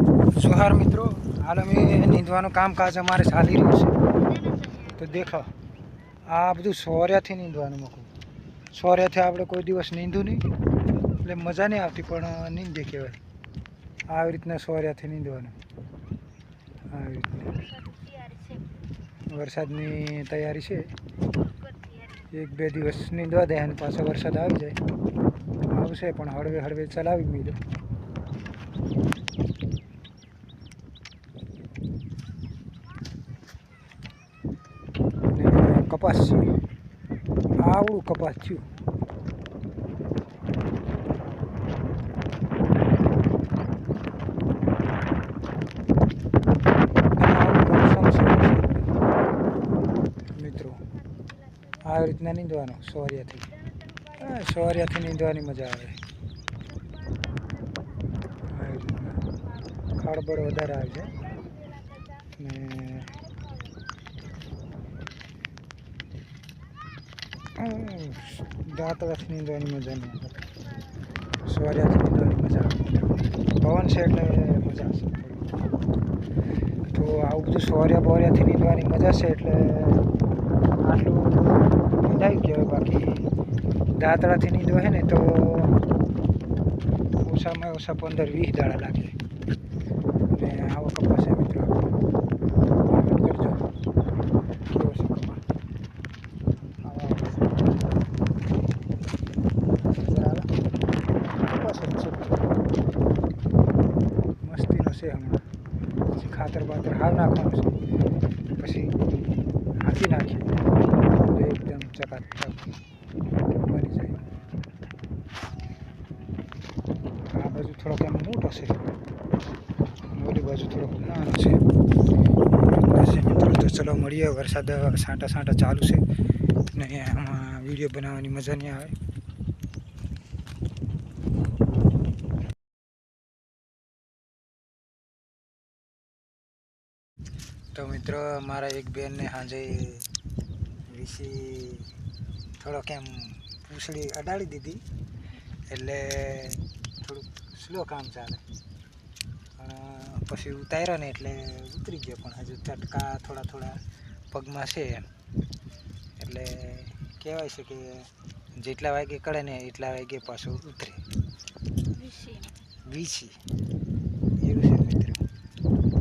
जोहार मित्रों, हाल अमे नींदवानुं कामकाज अमारे चाली रह्युं छे। तो देखो आ बधुं सोर्याथी नींदवानुं मूकुं। सोर्याथी आपणे कोई दिवस नींदू नहीं એટલે મજા नहीं આવતી, પણ નીંદે કહેવાય। આવી રીતના સોર્યાથી નીંદવાનું। આવી રીતના વરસાદની તૈયારી છે। 1-2 દિવસ નીંદવા દે અને પાછો વરસાદ આવી જાય। આવશે પણ હળવે હળવે ચલાવી મીધો। कपास छे, आवड़ू कपास थयुं। मित्रों आ रीतना नींदवानुं सोर्याथी। सोर्याथी नींदवानी मजा आवे। खड़बड़ वधारे आवी जाय ने दांतळाथी नींदवानी मजा नहीं आवे। सोर्याथी नींदवानी मजा आवे। पवन छे એટલે મજા આવશે। તો આવું બધું સોર્યા બોર્યાથી નીંદવાની મજા છે એટલે આટલું નીંદાયું કહેવાય। બાકી દાંતળાથી નીંદવા છે ને તો ઓછામાં ઓછા 15-20 દાડા લાગે। ને આવો કપાસ છે મિત્રો, કોમેન્ટ કરજો કેવો છે કપાસ। મસ્તીનો છે હમણાં। પછી ખાતર બાતર હાવ નાખવાનું છે, પછી હાંકી નાખીએ એટલે એકદમ ચકાચક બની જાય। આ બાજુ થોડોક એમ મોટો છે, ઓલી બાજુ થોડોક નાનો છે। મિત્રો તો ચલો મળીએ। વરસાદ સાંટા સાંટા ચાલુ છે ને આમાં વિડીયો બનાવવાની મજા નહીં આવે। तो मित्रों मारा एक बेन ने हाजे वीसी थोड़ो केम पूछड़ी अडाड़ी दीधी एटले थोड़ू स्लो काम चाले। पछी उतार्यो ने एटले उतरी गयो, पण हजू चटका थोड़ा थोड़ा पगमां छे एटले कहेवाय छे के जेटला वागे कड़े ने एटला वागे पाछो उतरे। वीसी एवुं छे मित्रों।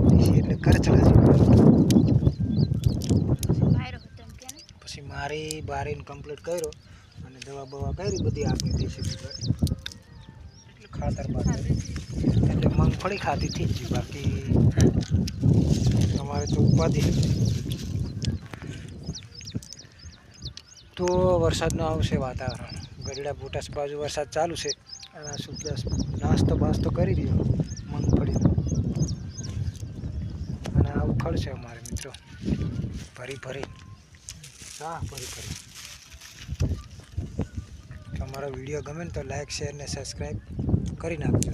वीसी एटले करचला जेवुं। પછી મારી બારીને કમ્પ્લીટ કર્યો અને દવા બવા કરી બધી આપણી દેશી દવા એટલે ખાતર બાતર એટલે મગફળી ખાતી થઈ ગઈ। બાકી અમારે તો ઉપાધિ તો વરસાદનો આવશે વાતાવરણ। ગરડા બોટાસ બાજુ વરસાદ ચાલુ છે અને આ સુપ્લાસ નાસ્તો બાસ્તો કરી દો મગફળીનો અને આ ઉખડ છે અમારે મિત્રો ભરી ભરી। हाँ फरी फरी तो हमारा वीडियो गमे तो लाइक शेर ने सब्सक्राइब करी नाखजो।